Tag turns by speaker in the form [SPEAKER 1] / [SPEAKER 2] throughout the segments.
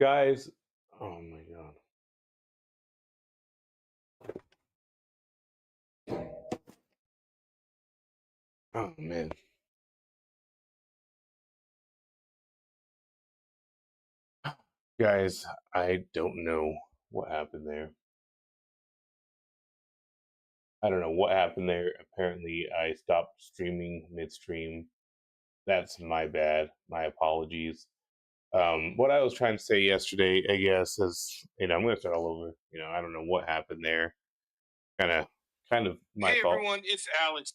[SPEAKER 1] Guys, oh my god. Oh man. Guys, I don't know what happened there. I don't know what happened there. Apparently, I stopped streaming midstream. That's my bad. My apologies. What I was trying to say yesterday, I guess, is I'm going to start all over. I don't know what happened there. Kind of, kind of my
[SPEAKER 2] Hey
[SPEAKER 1] fault.
[SPEAKER 2] everyone, it's Alex.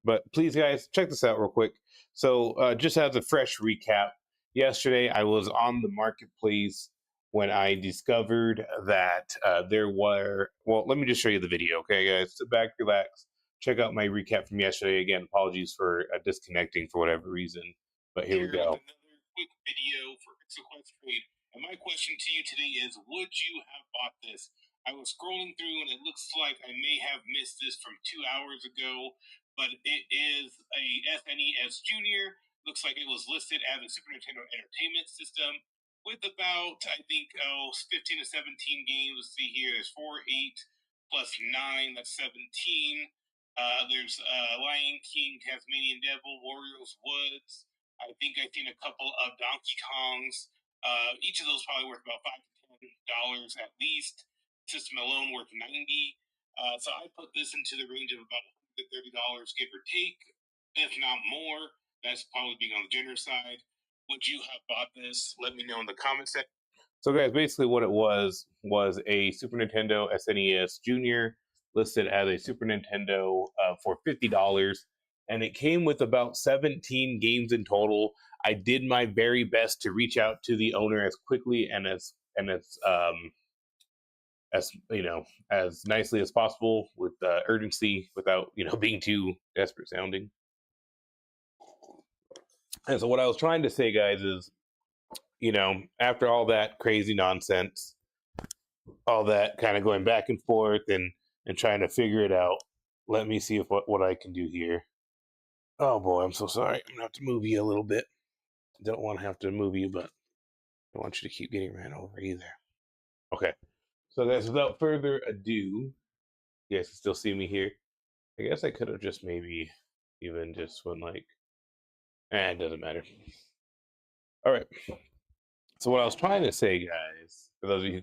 [SPEAKER 1] But please, guys, check this out real quick. So, just as a fresh recap, yesterday I was on the marketplace when I discovered that there were. Well, let me just show you the video, okay, guys? Sit back, relax, check out my recap from yesterday. Again, apologies for disconnecting for whatever reason, but here we
[SPEAKER 2] Here with
[SPEAKER 1] go.
[SPEAKER 2] another quick video for Pixel Quest Trade. And my question to you today is, would you have bought this? I was scrolling through and it looks like I may have missed this from 2 hours ago, but it is a SNES Junior. Looks like it was listed as a Super Nintendo Entertainment System with about, I think, 15 to 17 games. Let's see here, there's 4, 8, plus 9, that's 17. There's Lion King, Tasmanian Devil, Warriors Woods. I think I've seen a couple of Donkey Kongs. Each of those probably worth about $5 to $10 at least. System alone worth 90. So I put this into the range of about $130, give or take, if not more. That's probably being on the generous side. Would you have bought this? Let me know in the comments section.
[SPEAKER 1] So, guys, basically what it was a Super Nintendo SNES Junior listed as a Super Nintendo for $50, and it came with about 17 games in total. I did my very best to reach out to the owner as quickly and as nicely as possible with urgency without being too desperate sounding. And so, what I was trying to say, guys, is after all that crazy nonsense, all that kind of going back and forth and trying to figure it out. Let me see if what I can do here. Oh boy, I'm so sorry. I'm gonna have to move you a little bit. Don't want to have to move you, but I want you to keep getting ran over either. Okay. So guys, without further ado, you guys can still see me here. I guess I could have just maybe even just went like, it doesn't matter. All right. So what I was trying to say, guys, for those of you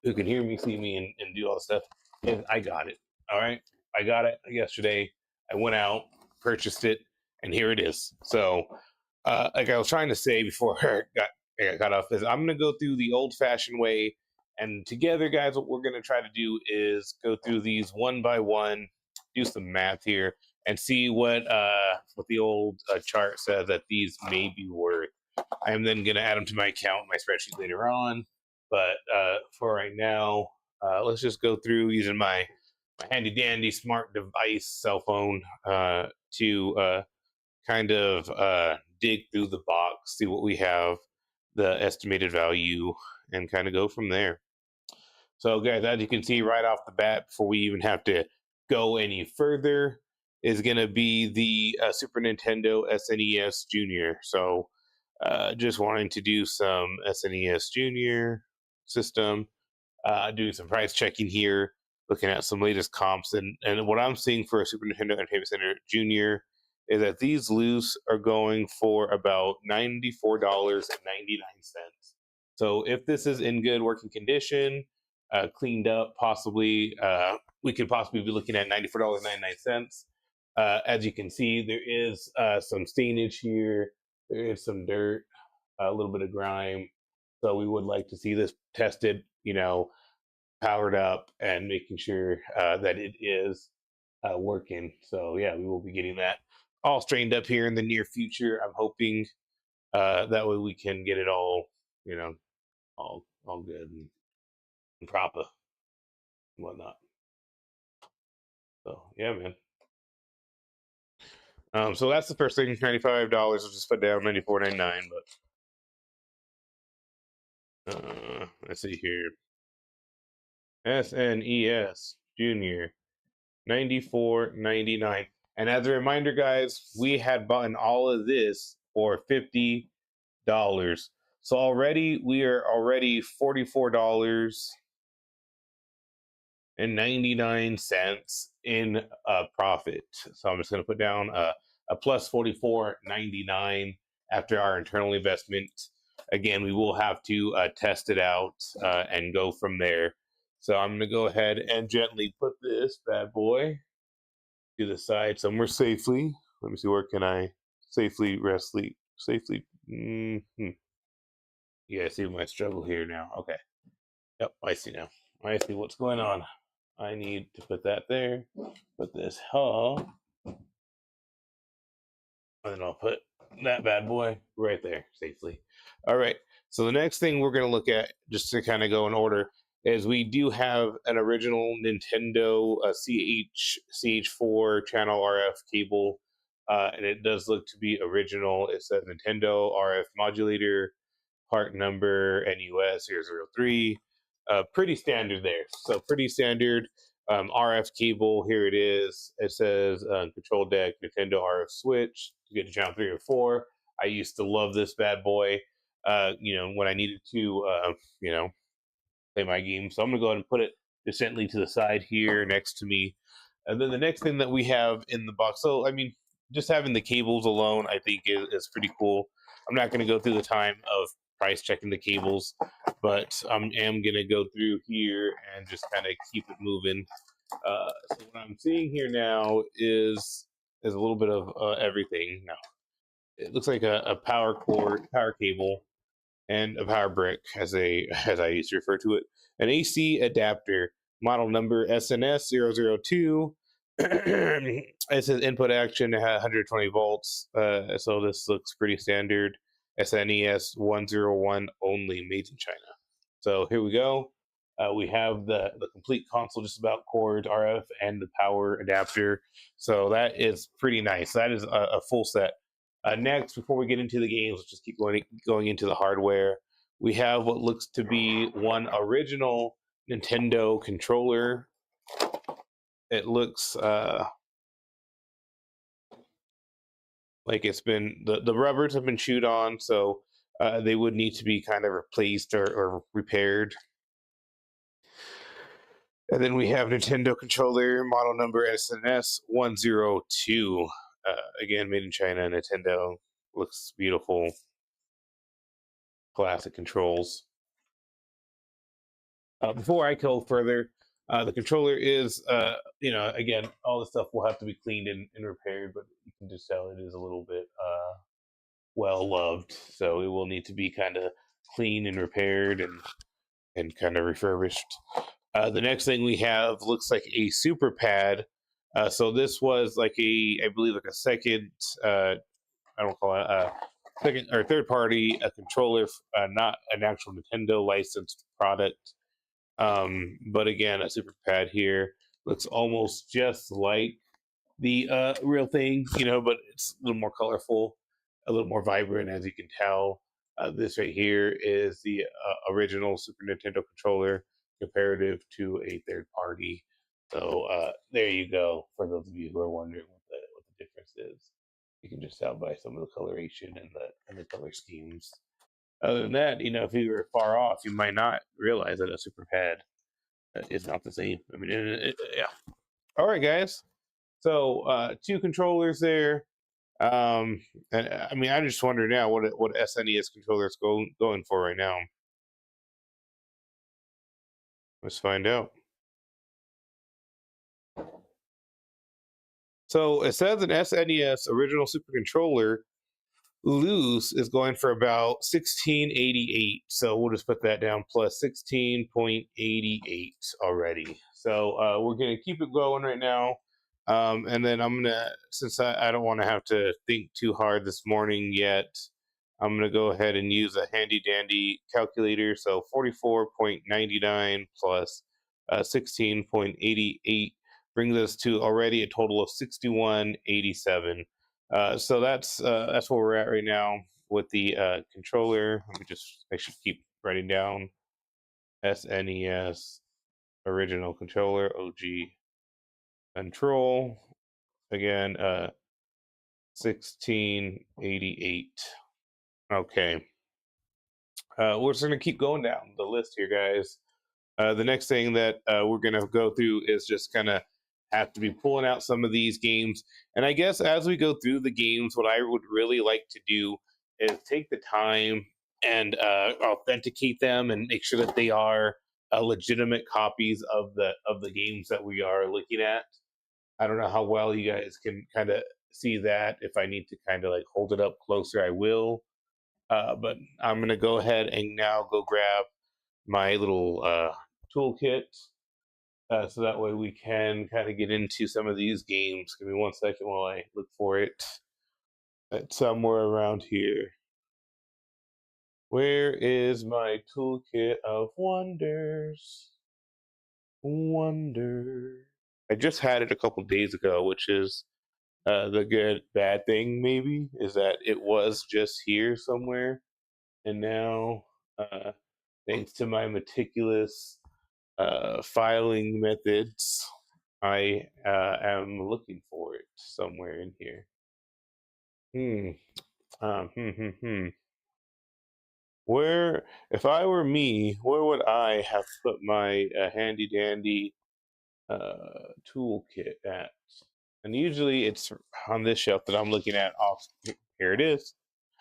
[SPEAKER 1] who can hear me, see me, and do all the stuff, is I got it. All right, I got it yesterday. I went out, purchased it, and here it is. So, like I was trying to say before I got cut off, is I'm gonna go through the old-fashioned way, and together, guys, what we're gonna try to do is go through these one by one, do some math here, and see what the old chart says that these may be worth. I am then going to add them to my account, my spreadsheet later on. But for right now, let's just go through using my handy dandy smart device cell phone to kind of dig through the box, see what we have, the estimated value, and kind of go from there. So, guys, as you can see right off the bat, before we even have to go any further, is going to be the Super Nintendo SNES Junior. So, just wanting to do some SNES Junior system, doing some price checking here, looking at some latest comps, and what I'm seeing for a Super Nintendo Entertainment Center Junior is that these loose are going for about $94.99. So if this is in good working condition, cleaned up, possibly we could possibly be looking at $94.99. As you can see, there is some stainage here. There is some dirt, a little bit of grime. So we would like to see this tested, powered up and making sure that it is working. So yeah, we will be getting that all straightened up here in the near future. I'm hoping that way we can get it all, all good and proper and whatnot. So yeah, man. So that's the first thing. $95. I'll just put down $94.99. But let's see here. SNES Junior, $94.99. And as a reminder, guys, we had bought all of this for $50. So already we are already $44.99 in profit. So I'm just going to put down a plus 44.99 after our internal investment. Again, we will have to test it out and go from there. So I'm going to go ahead and gently put this bad boy to the side somewhere safely. Let me see, where can I safely rest sleep? Safely. Yeah, I see my struggle here now. Okay. Yep, I see now. I see what's going on. I need to put that there. Put this hull. And then I'll put that bad boy right there safely. All right. So the next thing we're going to look at, just to kind of go in order, is we do have an original Nintendo CH4 channel RF cable, and it does look to be original. It says Nintendo RF modulator, part number NUS 003. Pretty standard there. So pretty standard RF cable. Here it is. It says control deck Nintendo RF switch to get to channel 3 or 4. I used to love this bad boy. When I needed to, play my game. So I'm gonna go ahead and put it just gently to the side here next to me. And then the next thing that we have in the box. So I mean, just having the cables alone, I think is pretty cool. I'm not gonna go through the time of price checking the cables, but I am gonna go through here and just kind of keep it moving. So what I'm seeing here now is a little bit of everything. Now it looks like a power cable, and a power brick, as I used to refer to it, an AC adapter, model number SNS 002. It says input action 120 volts. So this looks pretty standard. SNES 101 only, made in China. So here we go. We have the complete console, just about cords, RF, and the power adapter. So that is pretty nice. That is a full set. Next, before we get into the games, let's just keep going into the hardware. We have what looks to be one original Nintendo controller. It looks like it's been the rubbers have been chewed on, so they would need to be kind of replaced or repaired. And then we have Nintendo controller, model number SNS 102. Again, made in China. Nintendo, looks beautiful. Classic controls. Before I go further, the controller is, again, all the stuff will have to be cleaned and repaired, but you can just tell it is a little bit well loved. So it will need to be kind of cleaned and repaired and kind of refurbished. The next thing we have looks like a super pad. So this was like I believe like a second, I don't call it a second or third party a controller, not an actual Nintendo licensed product. But again, a super pad here looks almost just like the real thing, but it's a little more colorful, a little more vibrant, as you can tell. This right here is the original Super Nintendo controller comparative to a third party. So there you go. For those of you who are wondering what the difference is, you can just tell by some of the coloration and the color schemes. Other than that, if you were far off, you might not realize that a super pad is not the same. I mean, yeah. All right, guys. So two controllers there. And I mean, I just wonder now what SNES controller is going for right now. Let's find out. So it says an SNES original super controller loose is going for about 1688. So we'll just put that down plus 16.88 already. So we're gonna keep it going right now. And then I'm gonna, since I don't want to have to think too hard this morning yet, I'm gonna go ahead and use a handy dandy calculator. So 44.99 plus 16.88 brings us to already a total of 6187. So that's where we're at right now with the controller. I should keep writing down SNES original controller OG control again. 1688. Okay. We're just gonna keep going down the list here, guys. The next thing that we're gonna go through is just kind of have to be pulling out some of these games. And I guess as we go through the games, what I would really like to do is take the time and authenticate them and make sure that they are legitimate copies of the games that we are looking at. I don't know how well you guys can kind of see that. If I need to kind of like hold it up closer, I will. But I'm gonna go ahead and now go grab my little toolkit, so that way we can kind of get into some of these games. Give me 1 second while I look for it. It's somewhere around here. Where is my toolkit of wonders? Wonder. I just had it a couple days ago, which is the good bad thing maybe is that it was just here somewhere, and now thanks to my meticulous filing methods, I am looking for it somewhere in here. Hmm. Hmm. Where, if I were me, where would I have put my handy dandy toolkit at? And usually it's on this shelf that I'm looking at. Off here it is.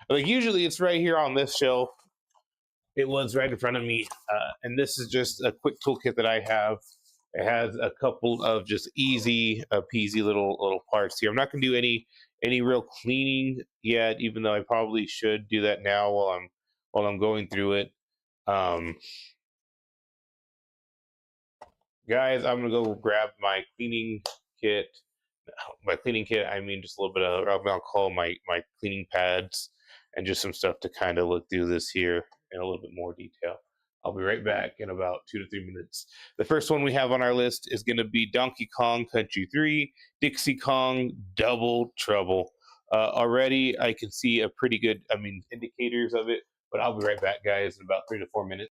[SPEAKER 1] Like usually it's right here on this shelf. It was right in front of me, and this is just a quick toolkit that I have. It has a couple of just easy peasy little parts here. I'm not going to do any real cleaning yet, even though I probably should do that now while I'm going through it. Um, Guys, I'm gonna go grab my cleaning kit. By cleaning kit, I mean just a little bit of I'll call my cleaning pads and just some stuff to kind of look through this here in a little bit more detail. I'll be right back in about 2 to 3 minutes. The first one we have on our list is going to be Donkey Kong Country 3, Dixie Kong Double Trouble. Already, I can see a pretty good, I mean, indicators of it, but I'll be right back, guys, in about 3 to 4 minutes.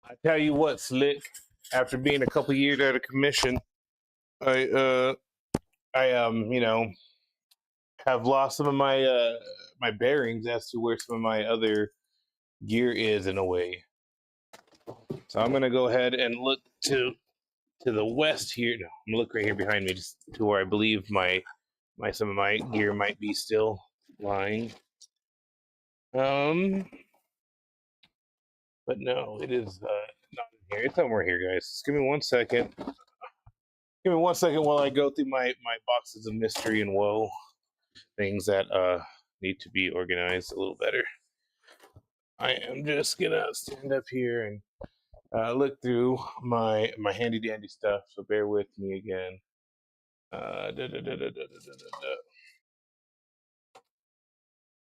[SPEAKER 1] I tell you what, Slick. After being a couple years out of commission, I you know, have lost some of my bearings as to where some of my other gear is in a way. So I'm gonna go ahead and look to the west here. No, I'm gonna look right here behind me, just to where I believe my some of my gear might be still lying. But no, it is not in here. It's somewhere here, guys. Just give me 1 second. Give me 1 second while I go through my boxes of mystery and woe, things that need to be organized a little better. I am just gonna stand up here and look through my handy dandy stuff. So bear with me again.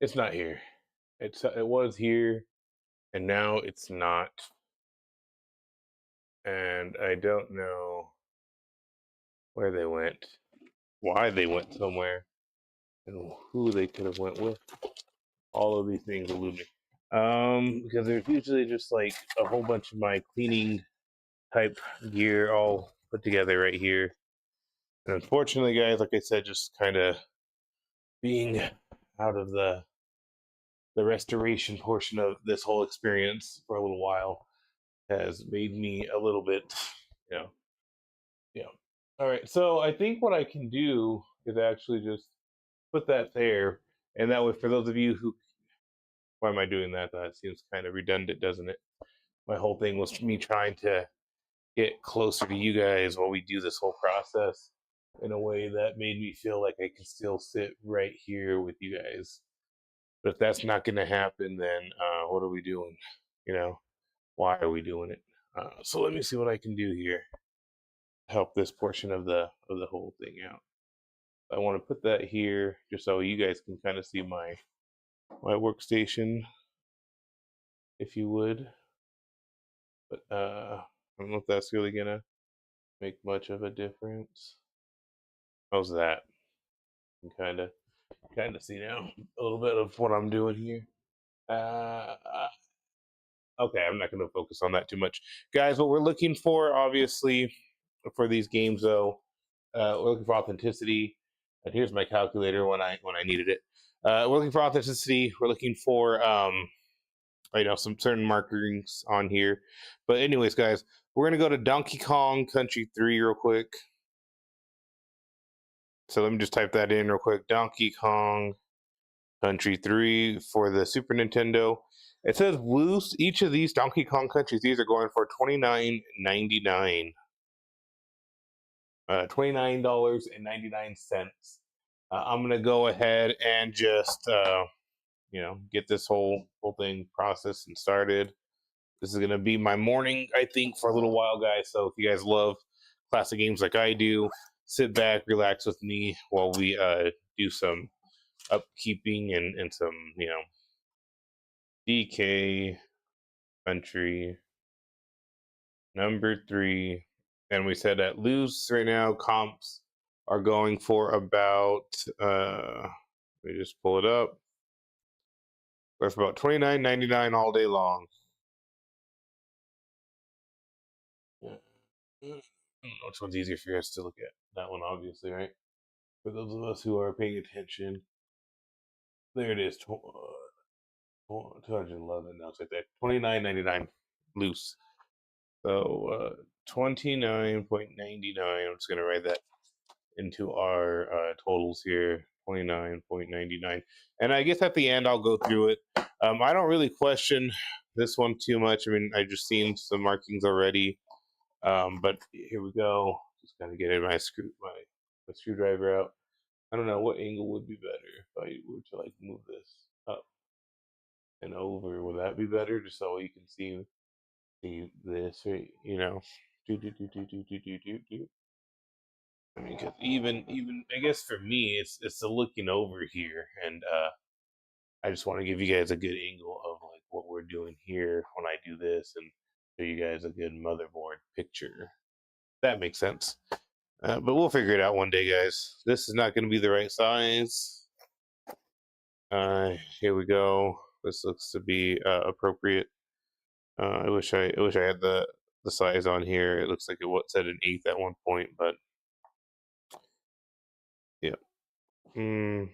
[SPEAKER 1] It's not here. It was here, and now it's not. And I don't know where they went, why they went somewhere, and who they could have went with. All of these things elude me. Because there's usually just like a whole bunch of my cleaning type gear all put together right here. And unfortunately, guys, like I said, just kind of being out of the restoration portion of this whole experience for a little while has made me a little bit, you know, yeah. All right, so I think what I can do is actually just put that there, and that way, for those of you who, why am I doing that? That seems kind of redundant, doesn't it? My whole thing was me trying to get closer to you guys while we do this whole process in a way that made me feel like I can still sit right here with you guys. But if that's not going to happen, then what are we doing? You know, why are we doing it? So let me see what I can do here to help this portion of the whole thing out. I want to put that here just so you guys can kind of see my workstation, if you would. But I don't know if that's really gonna make much of a difference. How's that? You can kind of see now a little bit of what I'm doing here. Uh, okay, I'm not going to focus on that too much, guys. What we're looking for, obviously, for these games, though, we're looking for authenticity. And here's my calculator when I needed it. We're looking for authenticity. We're looking for some certain markings on here. But anyways, guys, we're gonna go to Donkey Kong Country 3 real quick. So let me just type that in real quick. Donkey Kong Country 3 for the Super Nintendo. It says loose. Each of these Donkey Kong Countries, these are going for $29.99. $29.99. I'm gonna go ahead and just get this whole thing processed and started. This is gonna be my morning, I think, for a little while, guys. So if you guys love classic games like I do, sit back, relax with me while we do some upkeeping and some DK Country number 3. And we said at loose right now comps are going for about let me just pull it up. They're for about $29.99 all day long. Yeah. I don't know which one's easier for you guys to look at. That one, obviously, right? For those of us who are paying attention, there it is. 211. Now it's like that. $29.99 loose. So 29.99. I'm just gonna write that into our totals here. 29.99. And I guess at the end I'll go through it. I don't really question this one too much. I mean, I've just seen some markings already. But here we go. Just gotta get my screwdriver out. I don't know what angle would be better if I were to like move this up and over. Would that be better, just so you can see this, right? Do do do do do do do do do. I mean, because even I guess for me, it's the looking over here, and I just want to give you guys a good angle of like what we're doing here when I do this, and show you guys a good motherboard picture. That makes sense. But we'll figure it out one day, guys. This is not going to be the right size. Here we go. This looks to be appropriate. I wish I had the size on here. It looks like it said an eighth at one point, but yeah. Mm,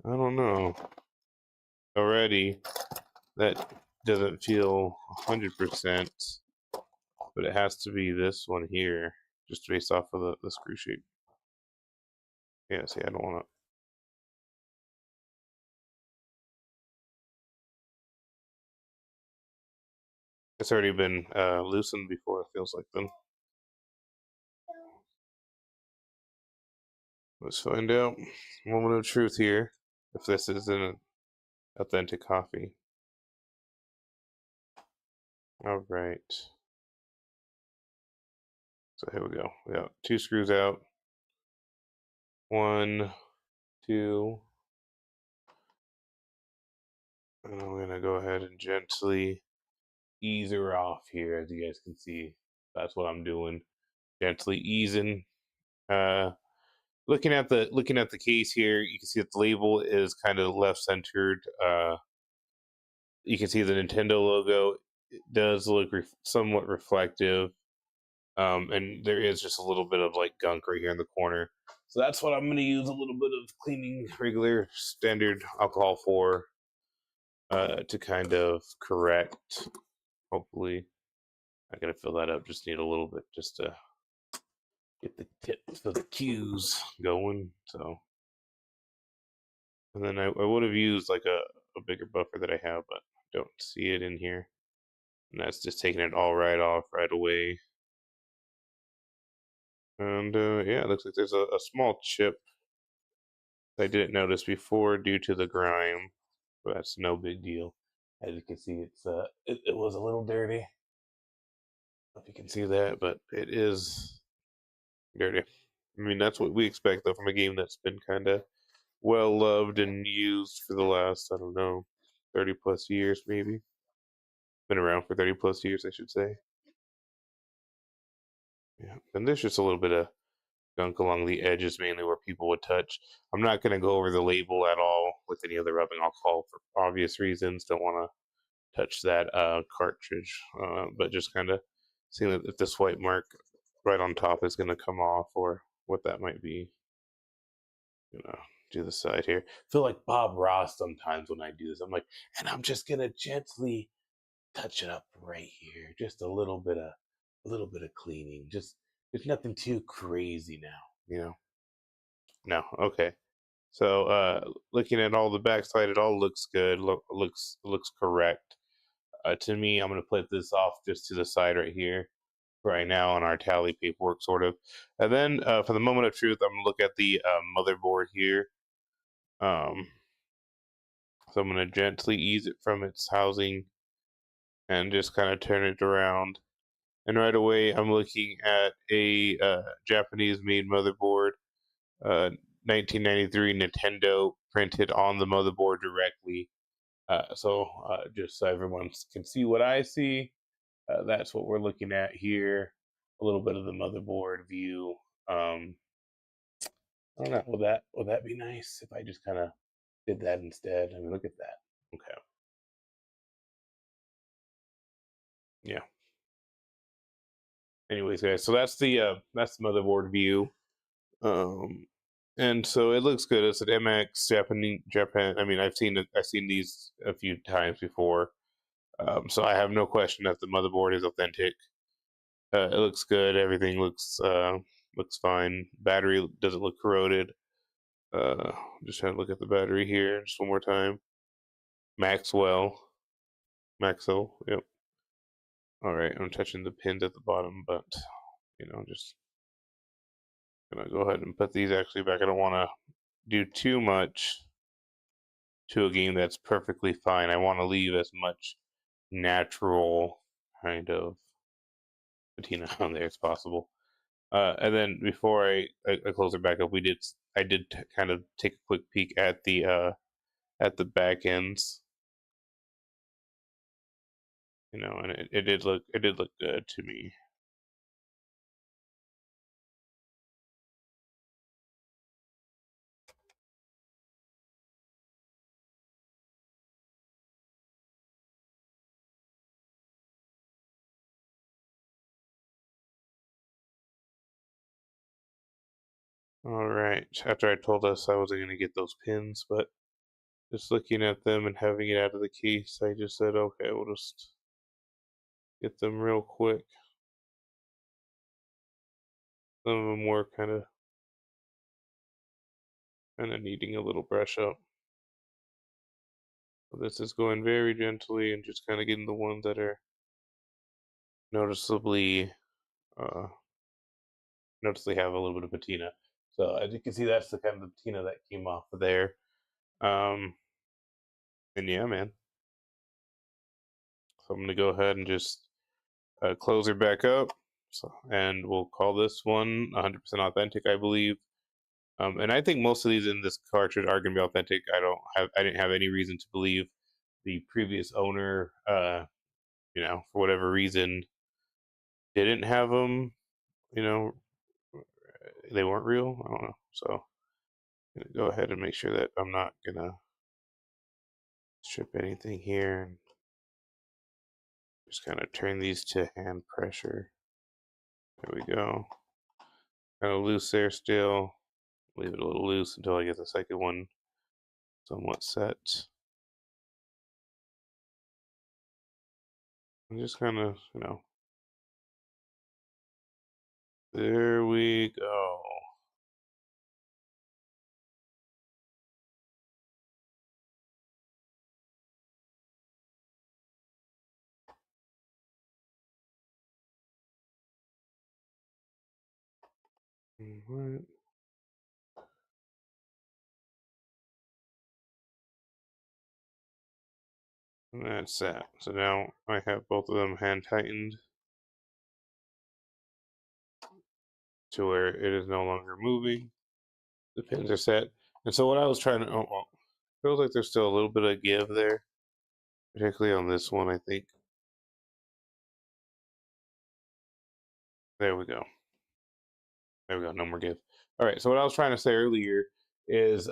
[SPEAKER 1] I don't know. Already, that doesn't feel 100%, but it has to be this one here, just based off of the screw shape. Yeah, see, I don't want to. It's already been loosened before, it feels like then. Let's find out. Moment of truth here. If this is an authentic coffee. All right. So here we go. We got 2 screws out. 1, 2. And I'm gonna go ahead and gently ease her off here, as you guys can see. That's what I'm doing. Gently easing. Uh, looking at the case here, you can see that the label is kind of left centered. You can see the Nintendo logo. It does look somewhat reflective, and there is just a little bit of like gunk right here in the corner. So that's what I'm going to use a little bit of cleaning, regular standard alcohol for, to kind of correct. Hopefully, I gotta fill that up. Just need a little bit just to get the tips of the cues going. So, and then I would have used like a bigger buffer that I have, but I don't see it in here. And that's just taking it all right off right away. And yeah, it looks like there's a small chip I didn't notice before due to the grime, but that's no big deal. As you can see, it was a little dirty. I don't know if you can see that, but it is dirty. I mean, that's what we expect though from a game that's been kind of well loved and used for the last, I don't know, 30 plus years maybe. Been around for 30 plus years, I should say. Yeah, and there's just a little bit of gunk along the edges, mainly where people would touch. I'm not going to go over the label at all with any other rubbing alcohol for obvious reasons. Don't want to touch that cartridge, but just kind of seeing if this white mark right on top is going to come off or what that might be. Do the side here. I feel like Bob Ross sometimes when I do this. I'm like, and I'm just gonna gently touch it up right here, just a little bit of cleaning. Just there's nothing too crazy now. No, okay. So looking at all the backside, it all looks good. Looks correct. To me, I'm gonna put this off just to the side right here, right now on our tally paperwork, sort of. And then for the moment of truth, I'm gonna look at the motherboard here. Um, so I'm gonna gently ease it from its housing and just kind of turn it around. And right away, I'm looking at a Japanese-made motherboard, 1993 Nintendo printed on the motherboard directly. So just so everyone can see what I see, that's what we're looking at here. A little bit of the motherboard view. Um, I don't know. Will that be nice if I just kind of did that instead? I mean, look at that. Okay. Yeah. Anyways, guys, so that's the motherboard view. Um, and so it looks good. It's an MX Japan. I mean, I've seen these a few times before. So I have no question that the motherboard is authentic. It looks good. Everything looks fine. Battery doesn't look corroded. Uh, just trying to look at the battery here just one more time. Maxwell, Maxwell. Yep. All right. I'm touching the pins at the bottom, but just gonna go ahead and put these actually back. I don't want to do too much to a game that's perfectly fine. I want to leave as much natural kind of patina on there as possible. And then before I close it back up, I did kind of take a quick peek at the back ends, and it did look good to me. All right. After I told us I wasn't going to get those pins, but just looking at them and having it out of the case, I just said, okay, we'll just get them real quick. Some of them were kind of needing a little brush up. So this is going very gently and just kind of getting the ones that are noticeably uh, noticeably have a little bit of patina. So as you can see, that's the kind of patina that came off of there. Um, and yeah, man. So I'm gonna go ahead and just close her back up. So, and we'll call this one 100% authentic, I believe. And I think most of these in this cartridge are gonna be authentic. I didn't have any reason to believe the previous owner, for whatever reason, didn't have them. You know, they weren't real. I don't know. So I'm gonna go ahead and make sure that I'm not gonna strip anything here, and just kind of turn these to hand pressure. There we go. Kind of loose there still. Leave it a little loose until I get the second one somewhat set. And just kind of, there we go. All right. And that's that. So now I have both of them hand tightened to where it is no longer moving. The pins are set. And so what I was trying to, feels like there's still a little bit of give there, particularly on this one, I think. There we go. There we go. No more give. All right. So what I was trying to say earlier is,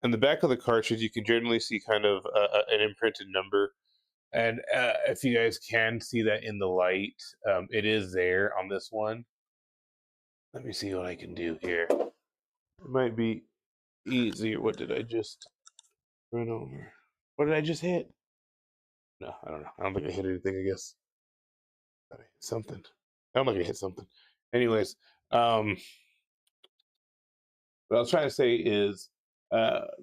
[SPEAKER 1] in the back of the cartridge, you can generally see kind of an imprinted number. And if you guys can see that in the light, it is there on this one. Let me see what I can do here. It might be easier. What did I just run over? What did I just hit? No, I don't know. I don't think I hit anything, I guess. I hit something. I don't think I hit something. Anyways, what I was trying to say is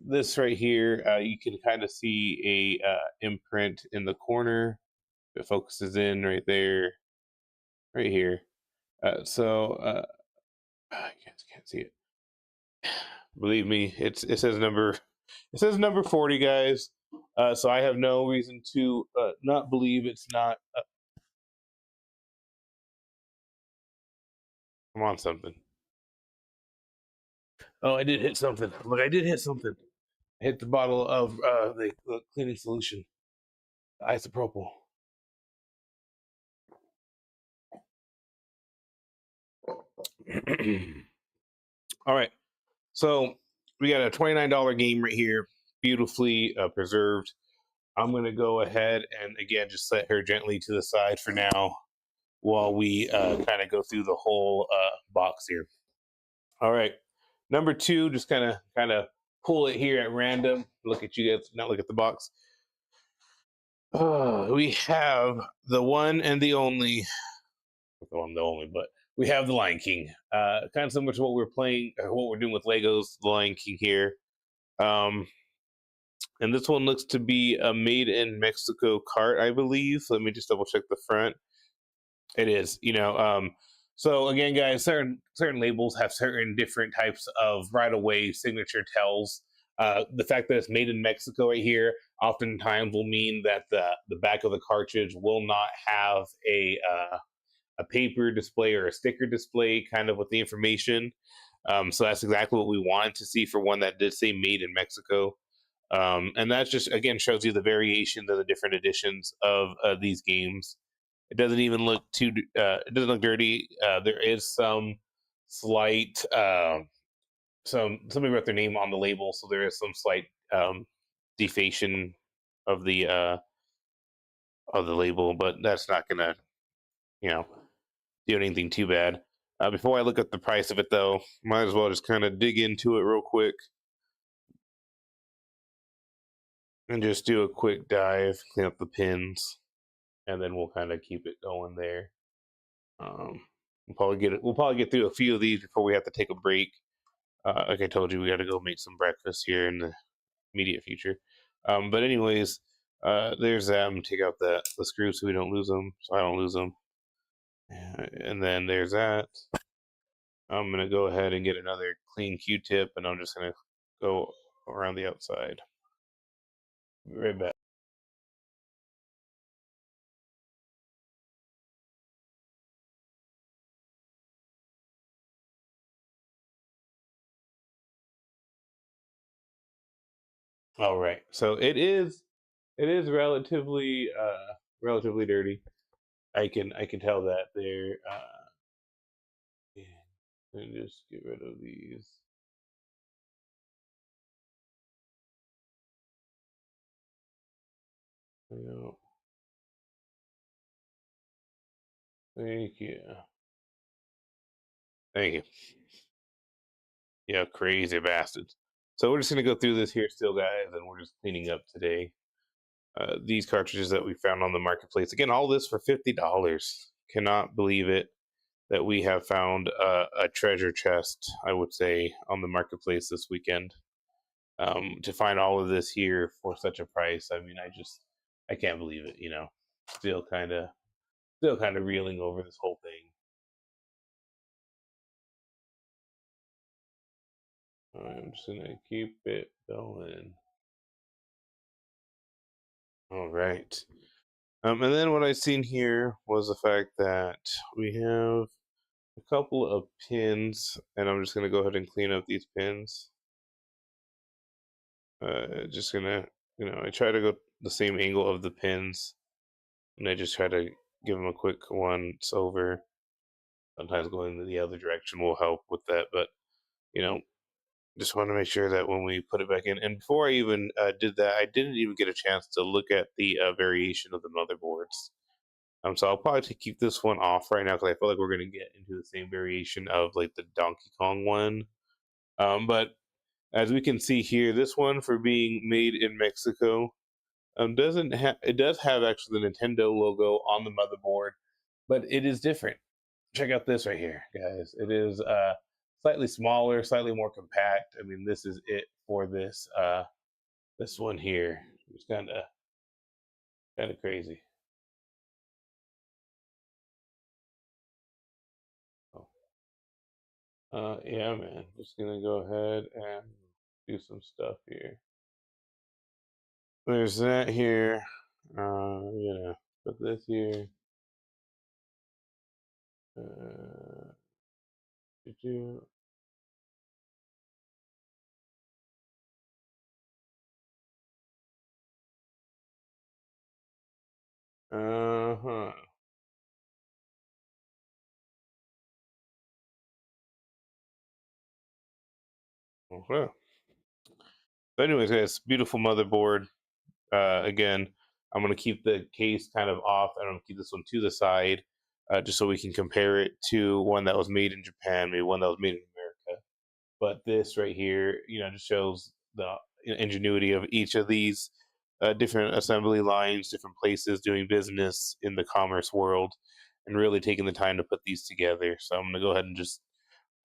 [SPEAKER 1] this right here, you can kind of see a imprint in the corner. It focuses in right there, right here. I can't see it. Believe me, it says number 40, guys. So I have no reason to not believe it's not. Come on, something. Oh, I did hit something. Look, I did hit something. I hit the bottle of the cleaning solution, isopropyl. All right. So we got a $29 game right here, beautifully preserved. I'm going to go ahead and again just set her gently to the side for now while we kind of go through the whole box here. All right. Number two, just kind of pull it here at random. Look at you guys, not look at the box. We have the one and the only. Well, I'm the only, but we have the Lion King. Kind of similar to what we're playing, what we're doing with Legos, the Lion King here. Um, and this one looks to be a made in Mexico cart, I believe. Let me just double check the front. It is, so again, guys, certain labels have certain different types of right away signature tells. The fact that it's made in Mexico right here oftentimes will mean that the back of the cartridge will not have a paper display or a sticker display kind of with the information. So that's exactly what we wanted to see for one that did say made in Mexico. And that just again shows you the variation of the different editions of these games. It doesn't even look too. It doesn't look dirty. There is some slight. Somebody wrote their name on the label, so there is some slight defacing of the label, but that's not gonna you know do anything too bad. Before I look up the price of it, though, might as well just kind of dig into it real quick and just do a quick dive, clean up the pins, and then we'll kind of keep it going there. We'll probably get through a few of these before we have to take a break. Like I told you, we got to go make some breakfast here in the immediate future. But anyways, there's them. Take out the screws so we don't lose them, so I don't lose them. And then there's that. I'm gonna go ahead and get another clean Q-tip, and I'm just gonna go around the outside. Be right back. All right, so it is relatively dirty. I can tell that there. Yeah, and just get rid of these. You know, thank you, thank you. Yeah, crazy bastards. So we're just gonna go through this here still, guys, and we're just cleaning up today. These cartridges that we found on the marketplace. Again, all this for $50. Cannot believe it that we have found a treasure chest, I would say, on the marketplace this weekend. To find all of this here for such a price, I mean, I can't believe it. Still kind of, still kind of reeling over this whole thing. I'm just gonna keep it going. All right. And then what I seen here was the fact that we have a couple of pins, and I'm just gonna go ahead and clean up these pins. Just gonna, I try to go the same angle of the pins, and I just try to give them a quick once over. Sometimes going the other direction will help with that, but you know, just want to make sure that when we put it back in, and before I even did that, I didn't even get a chance to look at the variation of the motherboards. So I'll probably keep this one off right now because I feel like we're going to get into the same variation of like the Donkey Kong one. But as we can see here, this one for being made in Mexico doesn't have it does have actually the Nintendo logo on the motherboard, but it is different. Check out this right here, guys. It is slightly smaller, slightly more compact. I mean, this is it for this one here. It's kind of crazy. Oh. Yeah, man. Just gonna go ahead and do some stuff here. There's that here. Put this here. Uh, did you? Uh-huh. Okay. But anyways, guys, beautiful motherboard. Again, I'm gonna keep the case kind of off, and I'm gonna keep this one to the side, just so we can compare it to one that was made in Japan, maybe one that was made in America. But this right here, just shows the ingenuity of each of these different assembly lines, different places doing business in the commerce world, and really taking the time to put these together. So I'm gonna go ahead and just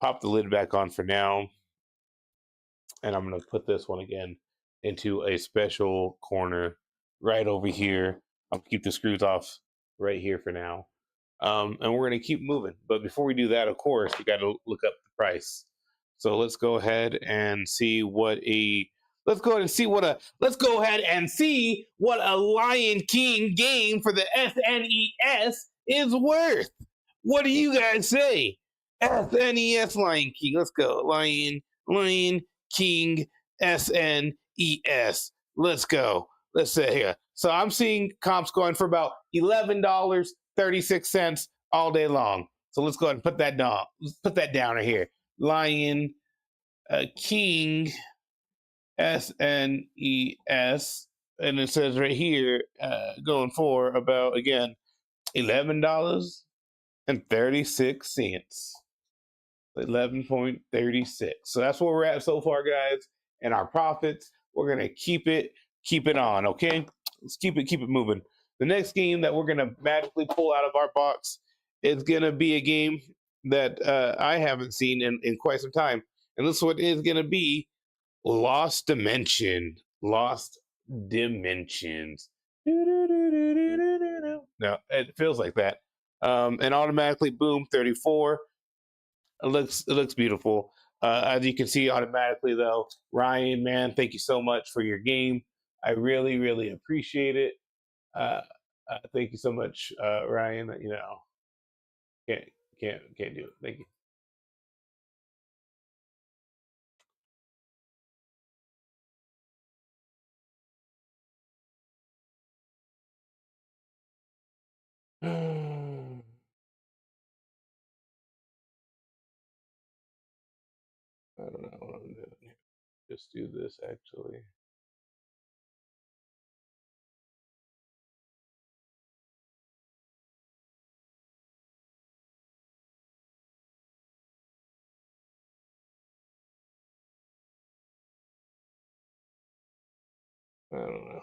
[SPEAKER 1] pop the lid back on for now, and I'm going to put this one again into a special corner right over here. I'll keep the screws off right here for now. And we're going to keep moving. But before we do that, of course, we got to look up the price. So let's go ahead and see what a Lion King game for the SNES is worth. What do you guys say? SNES Lion King. Let's go. Lion King SNES. Let's go. Let's say here. So I'm seeing comps going for about $11.36 all day long. So let's go ahead and put that down. Let's put that down right here. Lion King SNES, and it says right here, going for about again $11.36. 11.36. So that's where we're at so far, guys. And our profits, we're gonna keep it on. Okay, let's keep it moving. The next game that we're gonna magically pull out of our box is gonna be a game that I haven't seen in quite some time, and this one is gonna be Lost Dimension. Lost Dimensions. No, it feels like that. And automatically, boom, 34. It looks beautiful. As you can see automatically though, Ryan, man, thank you so much for your game. I really appreciate it. Uh, thank you so much, Ryan. You know, can't can't do it. Thank you. I don't know what I'm doing here. Just do this actually. I don't know.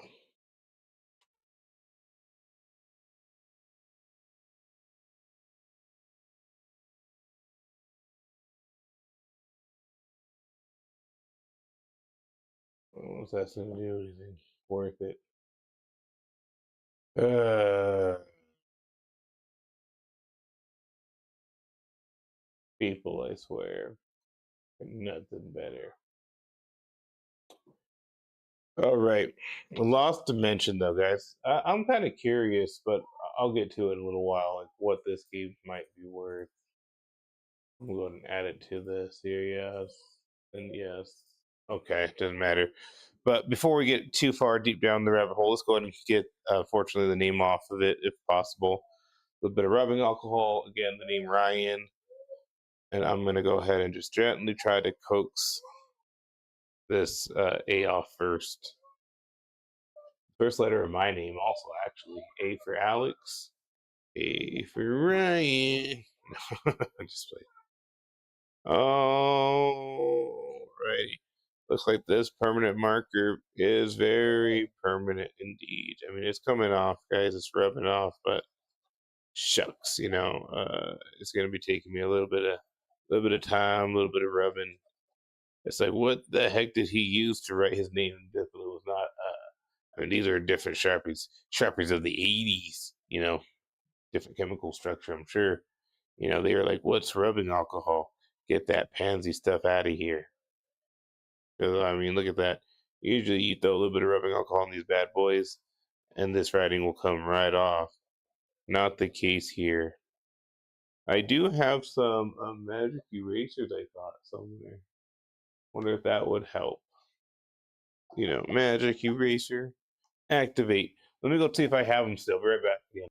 [SPEAKER 1] What's that going to do anything worth it? Uh, People, I swear, nothing better. All right, Lost Dimension though, guys. I'm kind of curious, but I'll get to it in a little while. Like what this game might be worth. I'm going to add it to this here. Yes, and yes. Okay, doesn't matter. But before we get too far deep down the rabbit hole, let's go ahead and get, fortunately, the name off of it if possible. A little bit of rubbing alcohol. Again, the name Ryan. And I'm going to go ahead and just gently try to coax this A off first. First letter of my name, also, actually. A for Alex. A for Ryan. Just like, oh, righty. Looks like this permanent marker is very permanent indeed. I mean, it's coming off, guys. It's rubbing off, but shucks, it's gonna be taking me a little bit of time, a little bit of rubbing. It's like, what the heck did he use to write his name? Definitely was not. I mean, these are different sharpies of the '80s. Different chemical structure. I'm sure. They were like, "What's rubbing alcohol? Get that pansy stuff out of here." 'Cause, I mean, look at that. Usually, you throw a little bit of rubbing alcohol on these bad boys, and this writing will come right off. Not the case here. I do have some magic erasers. I thought somewhere. Wonder if that would help. Magic eraser activate. Let me go see if I have them still. Be right back again.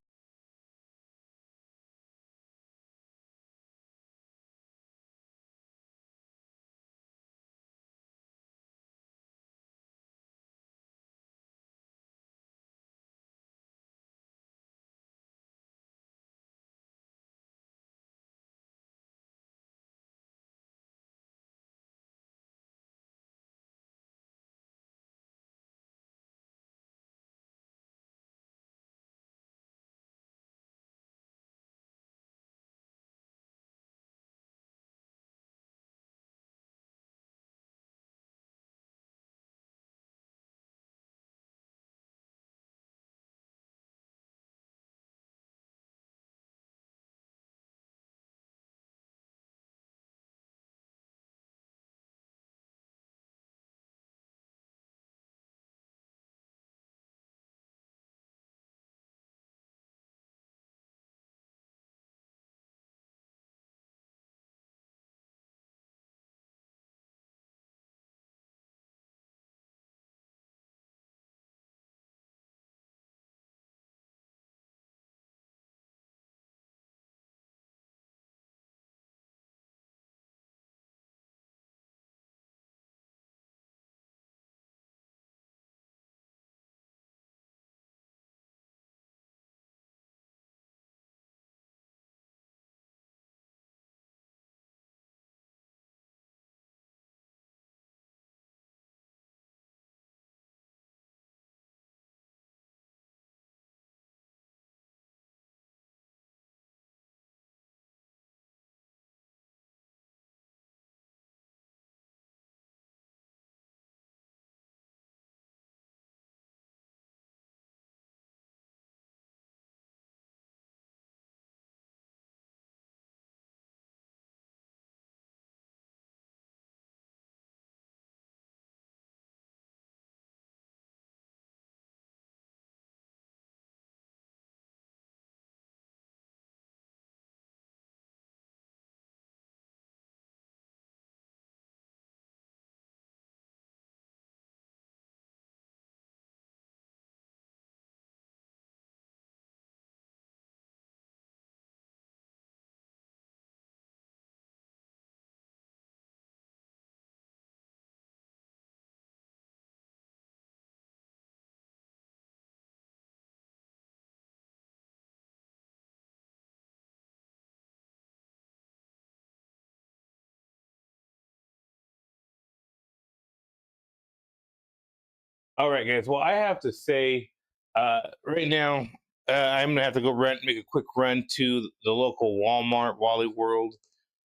[SPEAKER 1] All right, guys. Well, I have to say, right now, I'm gonna have to go make a quick run to the local Walmart, Wally World,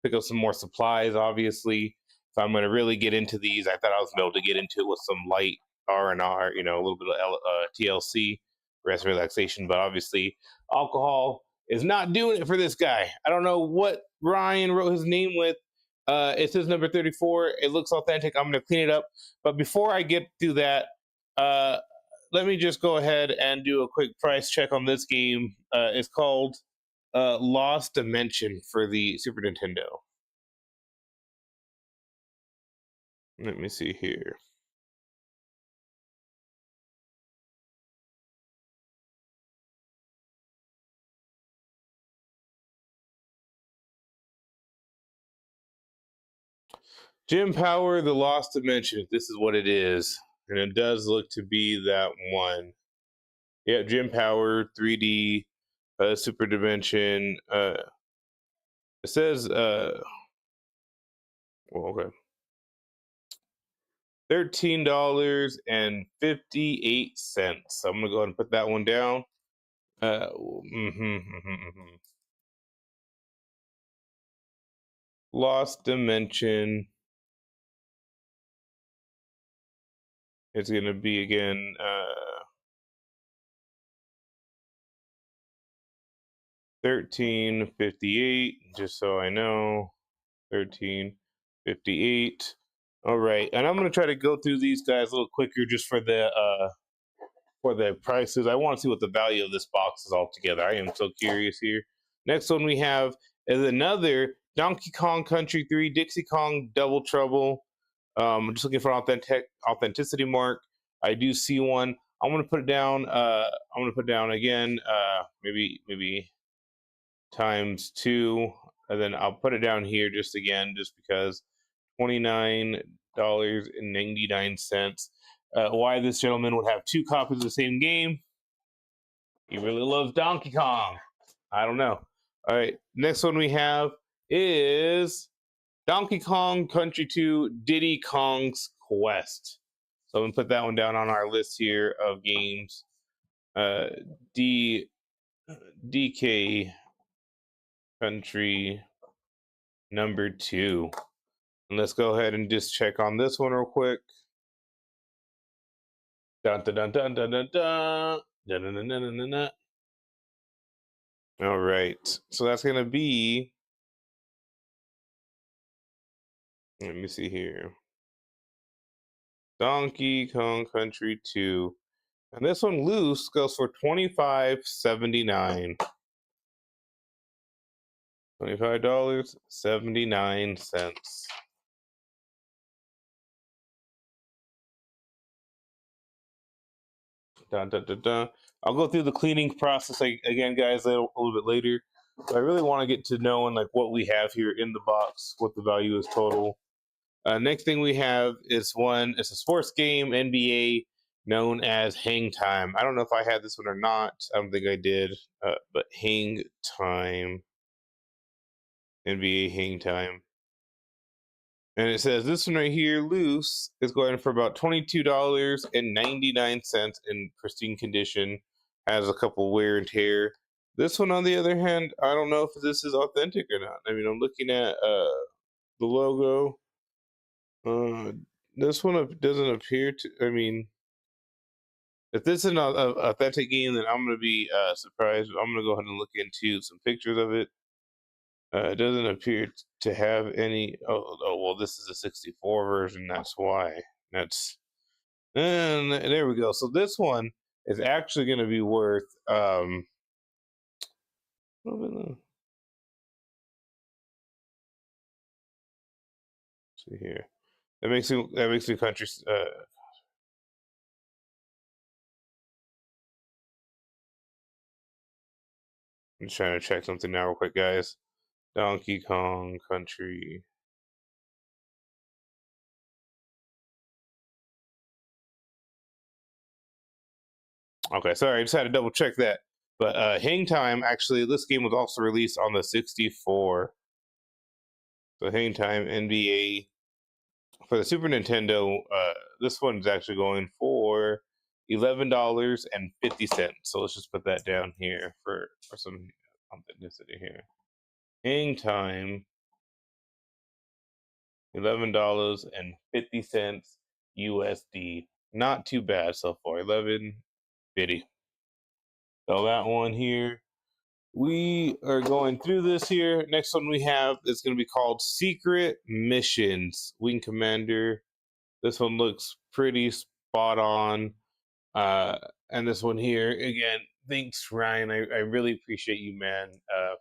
[SPEAKER 1] pick up some more supplies. Obviously, if I'm gonna really get into these, I thought I was able to get into it with some light R&R, a little bit of TLC, rest relaxation. But obviously, alcohol is not doing it for this guy. I don't know what Ryan wrote his name with. It says number 34. It looks authentic. I'm gonna clean it up. But before I get to that, uh, let me just go ahead and do a quick price check on this game. It's called Lost Dimension for the Super Nintendo. Let me see here. Jim Power, The Lost Dimension. This is what it is. And it does look to be that one. Yeah, Jim Power, 3D, Super Dimension. It says, well, okay. $13.58. So I'm gonna go ahead and put that one down. Lost Dimension. It's gonna be again 1358, just so I know. 1358. All right, and I'm gonna try to go through these guys a little quicker just for the prices. I want to see what the value of this box is altogether. I am so curious here. Next one we have is another Donkey Kong Country 3 Dixie Kong Double Trouble. I'm just looking for authenticity mark. I do see one. I'm gonna put it down. I'm gonna put down again. Maybe times 2, and then I'll put it down here just because $29.99. Why this gentleman would have 2 copies of the same game? He really loves Donkey Kong. I don't know. All right, next one we have is Donkey Kong Country 2 Diddy Kong's Quest. So I'm gonna put that one down on our list here of games. DK Country number 2. And let's go ahead and just check on this one real quick. Dun dun dun dun dun dun dun. Dun, dun, dun, dun, dun, dun, dun. All right, so that's gonna be. Let me see here. Donkey Kong Country 2. And this one loose goes for $25.79. $25.79. Dun, dun, dun, dun. I'll go through the cleaning process again, guys, a little bit later. But I really want to get to knowing like what we have here in the box, what the value is total. Next thing we have is one. It's a sports game, NBA, known as Hang Time. I don't know if I had this one or not. I don't think I did. But Hang Time, NBA Hang Time. And it says this one right here, loose, is going for about $22.99 in pristine condition. Has a couple wear and tear. This one, on the other hand, I don't know if this is authentic or not. I mean, I'm looking at the logo. This one doesn't appear to. I mean, if this is an authentic game, then I'm going to be surprised. I'm going to go ahead and look into some pictures of it. It doesn't appear to have any. Oh, well, this is a 64 version. That's why. And there we go. So this one is actually going to be worth. See here. That makes me country. I'm just trying to check something now, real quick, guys. Donkey Kong Country. Okay, sorry, I just had to double check that. But Hang Time, actually, this game was also released on the 64. So Hang Time NBA for the Super Nintendo. This one's actually going for $11.50. So let's just put that down here for some authenticity here. Hang time, $11.50 USD. Not too bad so far. 11.50. So that one here. We are going through this here. Next one we have is going to be called Secret Missions. Wing Commander. This one looks pretty spot on. And this one here, again, thanks, Ryan. I really appreciate you, man,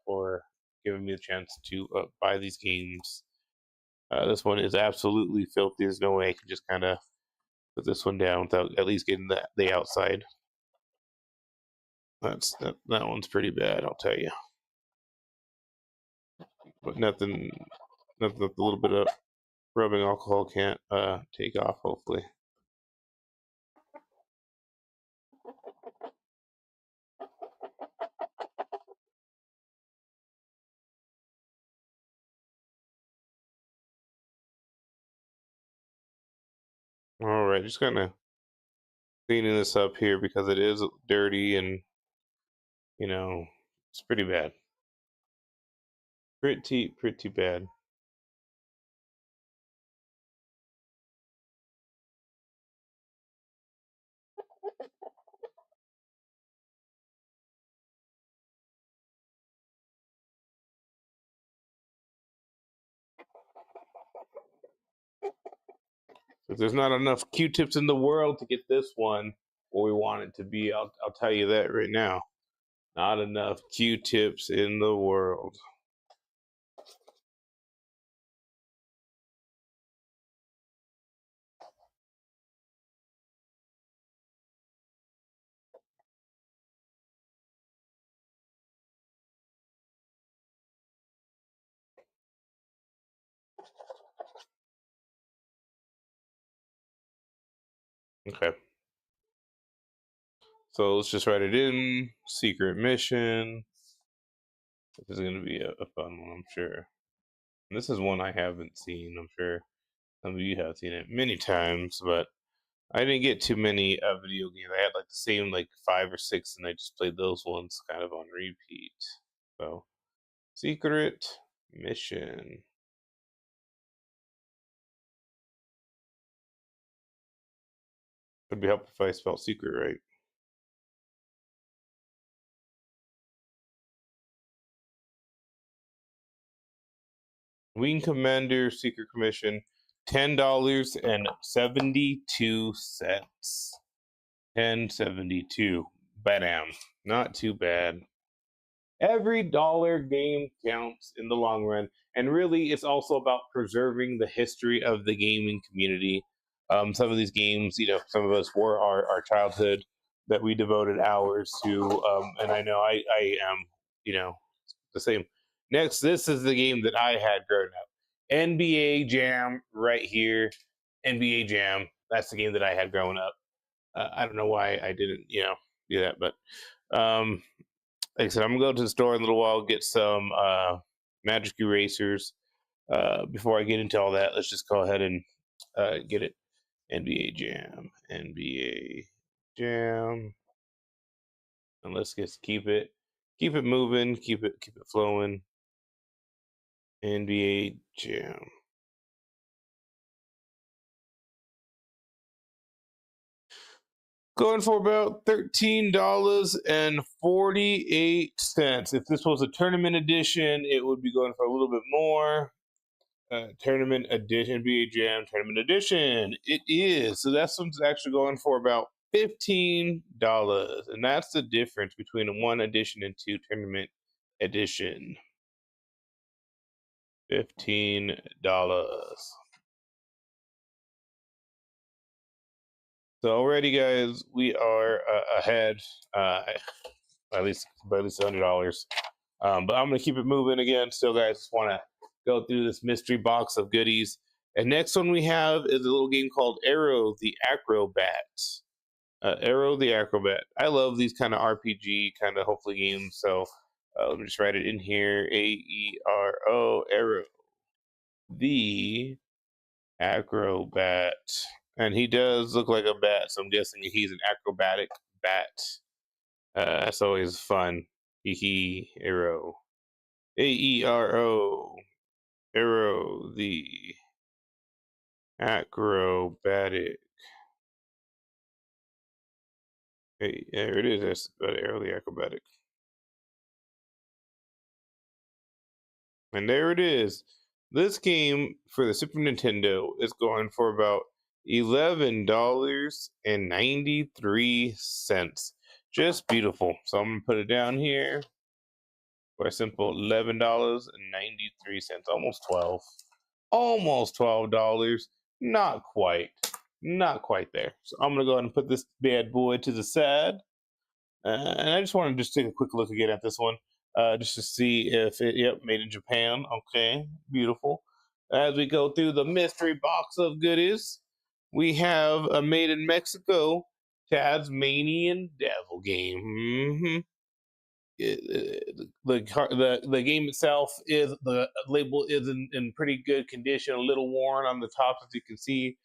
[SPEAKER 1] for giving me the chance to buy these games. This one is absolutely filthy. There's no way I can just kind of put this one down without at least getting the outside. That one's pretty bad, I'll tell you. But nothing that a little bit of rubbing alcohol can't take off, hopefully. All right, just kind of cleaning this up here because it is dirty and, it's pretty bad. Pretty bad. If there's not enough Q-tips in the world to get this one where we want it to be, I'll tell you that right now. Not enough Q-tips in the world. Okay. So let's just write it in. Secret mission. This is going to be a fun one, I'm sure. And this is one I haven't seen. I'm sure some of you have seen it many times, but I didn't get too many video games. I had like the same like 5 or 6, and I just played those ones kind of on repeat. So, secret mission. Would be helpful if I spelled secret right. Wing Commander Secret Commission, $10.72. 10.72. Badam. Not too bad. Every dollar game counts in the long run, and really, it's also about preserving the history of the gaming community. Some of these games, some of us were our childhood that we devoted hours to, and I know I am, the same. Next, this is the game that I had growing up. NBA Jam right here. NBA Jam. That's the game that I had growing up. I don't know why I didn't, do that, but like I said, I'm gonna go to the store in a little while, get some magic erasers. Before I get into all that, let's just go ahead and get it. NBA Jam, and let's just keep it moving, keep it flowing. NBA Jam. Going for about $13.48. If this was a tournament edition, it would be going for a little bit more. Tournament edition, NBA Jam tournament edition. It is. So that one's actually going for about $15. And that's the difference between a 1 edition and 2 tournament edition. $15. So already, guys, we are ahead, at least by at least $100. But I'm gonna keep it moving again. Still, guys, just want to go through this mystery box of goodies. And next one we have is a little game called Arrow the Acrobat. Arrow the Acrobat. I love these kind of RPG kind of hopefully games. So let me just write it in here. Arrow the Acrobat. And he does look like a bat, so I'm guessing he's an acrobatic bat. That's always fun. Hee arrow. Aero. Arrow, the acrobatic. Hey, there it is. That's arrow, the acrobatic. And there it is. This game for the Super Nintendo is going for about $11.93. Just beautiful. So I'm gonna put it down here for a simple $11.93. Almost 12. Almost $12. Not quite. Not quite there. So I'm gonna go ahead and put this bad boy to the side. And I just want to just take a quick look again at this one, just to see if it, yep, made in Japan. Okay, beautiful. As we go through the mystery box of goodies, we have a made in Mexico Tasmanian Devil game. The game itself is the label is in pretty good condition, a little worn on the top, as you can see,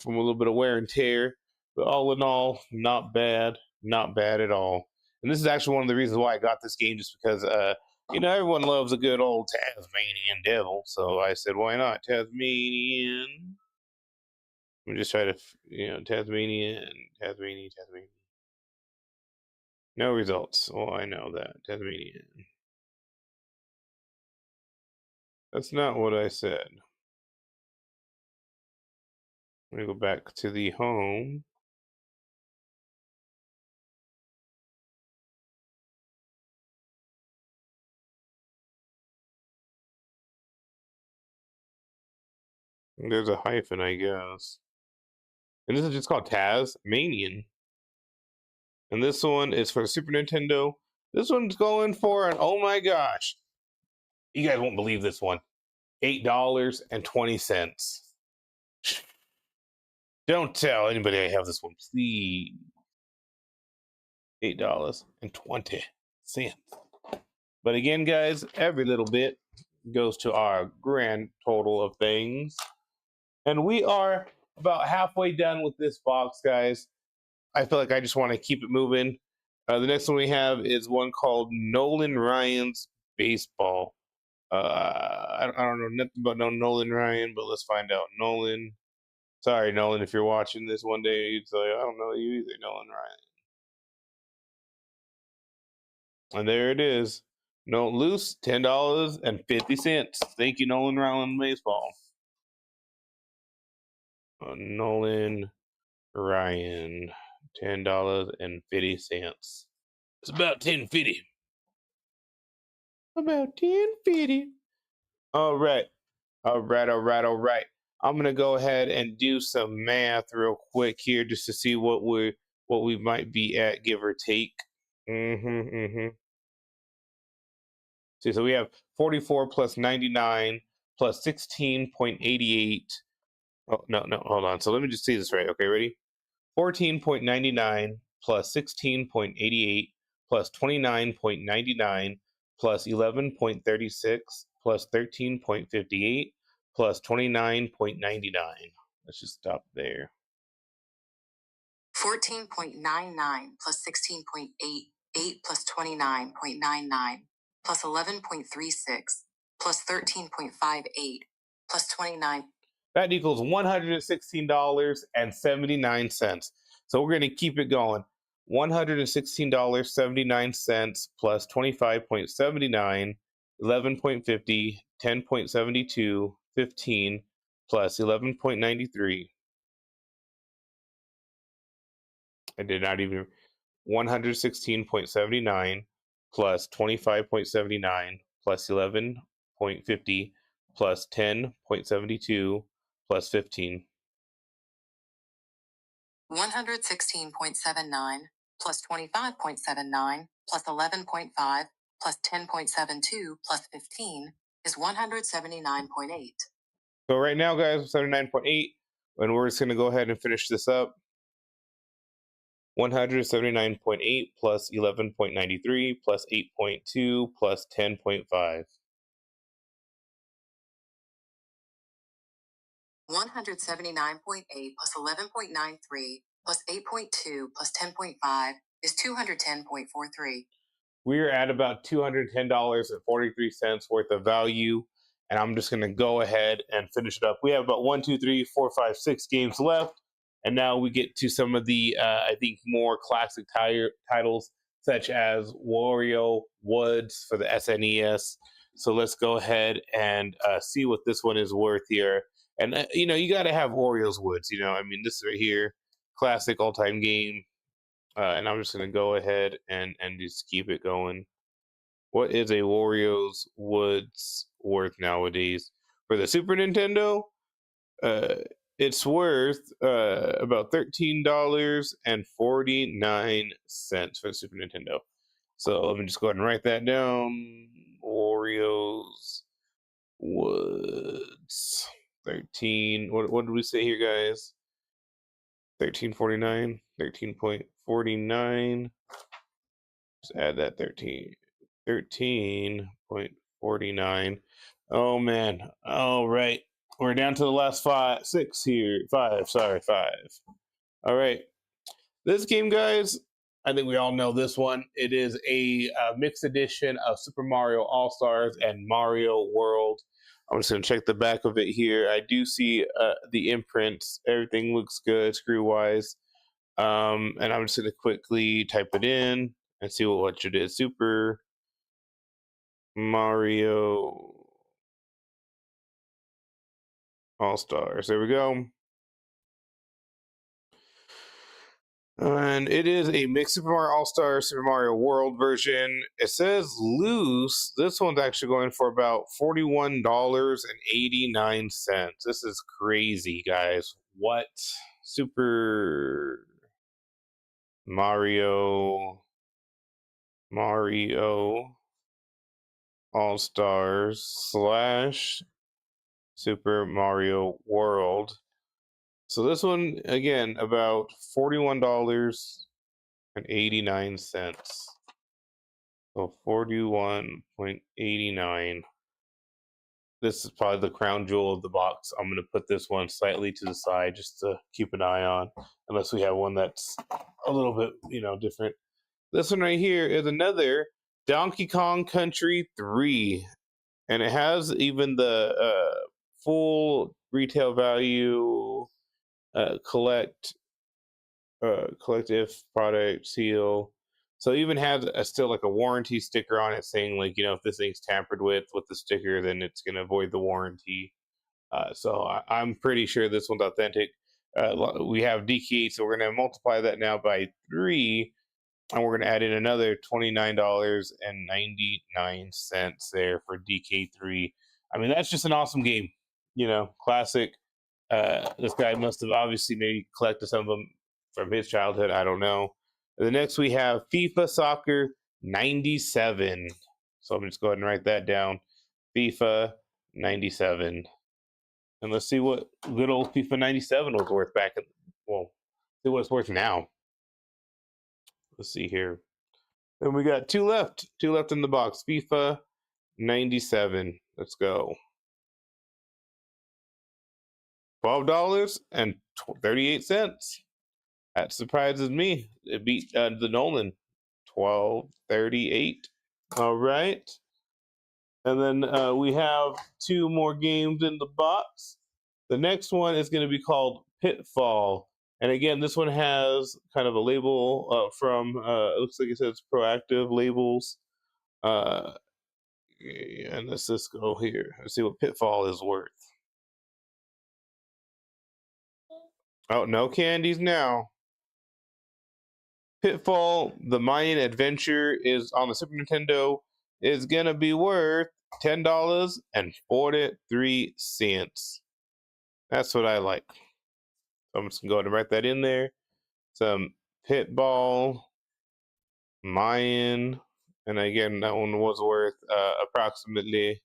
[SPEAKER 1] from a little bit of wear and tear. But all in all, not bad, not bad at all. And this is actually one of the reasons why I got this game, just because, everyone loves a good old Tasmanian Devil. So I said, why not Tasmanian? Let me just try to, Tasmanian. No results. Well, I know that Tasmanian. That's not what I said. Let me go back to the home. There's a hyphen, I guess. And this is just called Tasmanian. And this one is for the Super Nintendo. This one's going for an, oh my gosh, you guys won't believe this one, $8.20. Don't tell anybody I have this one, please. $8.20. But again, guys, every little bit goes to our grand total of things. And we are about halfway done with this box, guys. I feel like I just want to keep it moving. The next one we have is one called Nolan Ryan's Baseball. I don't know nothing about no Nolan Ryan, but let's find out. Nolan. Sorry, Nolan, if you're watching this one day, you'd say, I don't know you either, Nolan Ryan. And there it is. No loose, $10.50. Thank you, Nolan Ryan Baseball. Nolan Ryan, $10.50. It's about 10.50. About 10.50. All right. All right. I'm gonna go ahead and do some math real quick here, just to see what we might be at, give or take. See, so we have 44 plus 99 plus 16.88. Oh, no, hold on. So let me just see this right. Okay, ready? 14.99 plus 16.88 plus 29.99 plus 11.36 plus 13.58 plus 29.99. Let's just stop there.
[SPEAKER 2] 14.99 plus 16.88 plus 29.99 plus 11.36 plus 13.58 plus 29.
[SPEAKER 1] That equals $116.79. So we're going to keep it going. $116.79 plus 25.79, 11.50, 10.72, 15 plus 11.93. I did not even. 116.79 plus 25.79 plus 11.50 plus 10.72 plus 15.
[SPEAKER 2] 116.79 plus 25.79 plus 11.5 plus 10.72 plus 15 is 179.8.
[SPEAKER 1] So right now, guys, 79.8, and we're just going to go ahead and finish this up. 179.8 plus 11.93 plus 8.2 plus 10.5.
[SPEAKER 2] 179.8 plus 11.93 plus 8.2 plus 10.5 is 210.43.
[SPEAKER 1] We're at about $210.43 worth of value, and I'm just going to go ahead and finish it up. We have about 1, 2, 3, 4, 5, 6 games left, and now we get to some of the I think more classic titles, such as Wario Woods for the SNES. So let's go ahead and see what this one is worth here. And you got to have Wario's Woods. I mean, this right here, classic all-time game. And I'm just going to go ahead and just keep it going. What is a Wario's Woods worth nowadays? For the Super Nintendo, uh, it's worth about $13.49 for the Super Nintendo. So let me just go ahead and write that down. Wario's Woods. 13. What did we say here, guys? 13.49. 13.49. Just add that 13.49. Oh man. All right. We're down to the last 6 here. 5. Sorry, 5. All right. This game, guys, I think we all know this one. It is a mixed edition of Super Mario All Stars and Mario World. I'm just going to check the back of it here. I do see the imprints. Everything looks good screw wise. And I'm just going to quickly type it in and see what it is. Super Mario All Stars. There we go. And it is a mixed Super Mario All Stars, Super Mario World version. It says loose. This one's actually going for about $41.89. This is crazy, guys. What? Super Mario All Stars / Super Mario World. So this one again about $41.89. So 41.89. This is probably the crown jewel of the box. I'm going to put this one slightly to the side just to keep an eye on, unless we have one that's a little bit, different. This one right here is another Donkey Kong Country 3. And it has even the full retail value, collective product seal. So it even has still like a warranty sticker on it saying like, if this thing's tampered with the sticker, then it's going to void the warranty. So I'm pretty sure this one's authentic. We have DK8, so we're going to multiply that now by 3, and we're going to add in another $29.99 there for DK3. I mean, that's just an awesome game. Classic. This guy must have obviously maybe collected some of them from his childhood. I don't know. And the next we have FIFA Soccer 97. So I'm just go ahead and write that down. FIFA 97. And let's see what good old FIFA 97 was worth back in, see what it's worth now. Let's see here. Then we got 2 left. 2 left in the box. FIFA 97. Let's go. $12.38. That surprises me. It beat the Nolan. $12.38. All right. And then we have 2 more games in the box. The next one is going to be called Pitfall. And again, this one has kind of a label from, it looks like it says Proactive Labels. And let's just go here. Let's see what Pitfall is worth. Oh, no candies now. Pitfall, the Mayan Adventure is on the Super Nintendo, is going to be worth $10.43. That's what I like. So I'm just going to go ahead and write that in there. Some Pitball, Mayan, and again, that one was worth approximately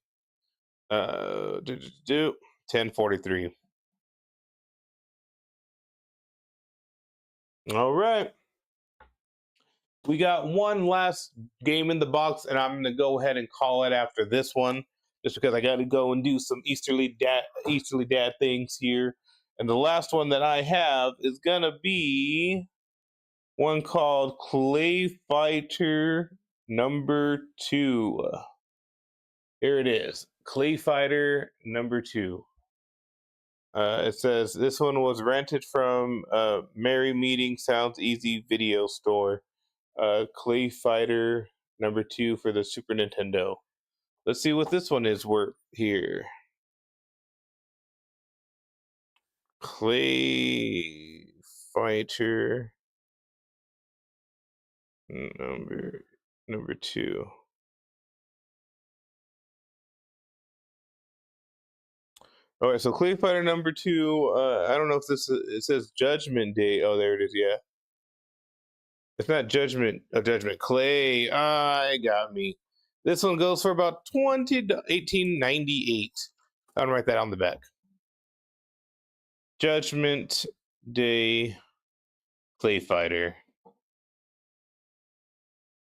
[SPEAKER 1] $10.43. All right. We got one last game in the box, and I'm going to go ahead and call it after this one. just because I got to go and do some Easterly dad things here. And the last one that I have is gonna be one called Clay Fighter #2. Here it is, Clay Fighter #2. It says this one was rented from Merry Meeting Sounds Easy video store. Clay Fighter #2 for the Super Nintendo. Let's see what this one is worth here. Clay Fighter number 2. All right, so Clay Fighter #2. I don't know if it says Judgment Day. Oh, there it is. Yeah, it's not Judgment. Oh, Judgment Clay. It got me. This one goes for about 1898. I'll write that on the back. Judgment Day Clay Fighter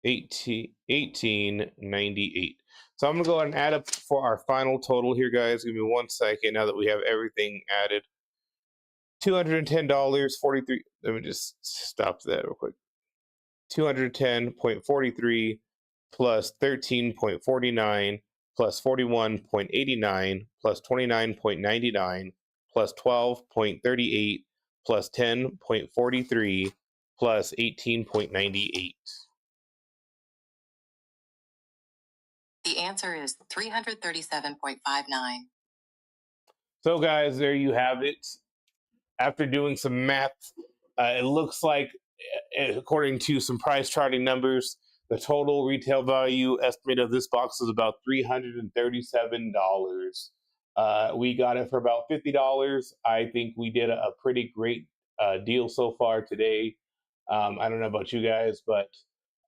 [SPEAKER 1] 1898. So I'm gonna go ahead and add up for our final total here, guys. Give me 1 second now that we have everything added. $210.43. Let me just stop that real quick. 210.43 plus 13.49 plus 41.89 plus 29.99 plus 12.38 plus 10.43 plus 18.98.
[SPEAKER 3] The answer is 337.59.
[SPEAKER 1] So, guys, there you have it. After doing some math, it looks like, according to some price charting numbers, the total retail value estimate of this box is about $337. We got it for about $50. I think we did a pretty great deal so far today. I don't know about you guys, but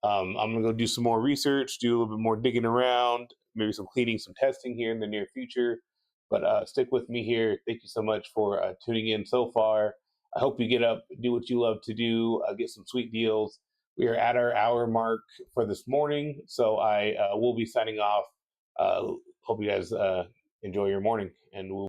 [SPEAKER 1] I'm going to go do some more research, do a little bit more digging around, maybe some cleaning, some testing here in the near future. But stick with me here. Thank you so much for tuning in so far. I hope you get up, do what you love to do, get some sweet deals. We are at our hour mark for this morning, so I will be signing off. Hope you guys enjoy your morning, and we'll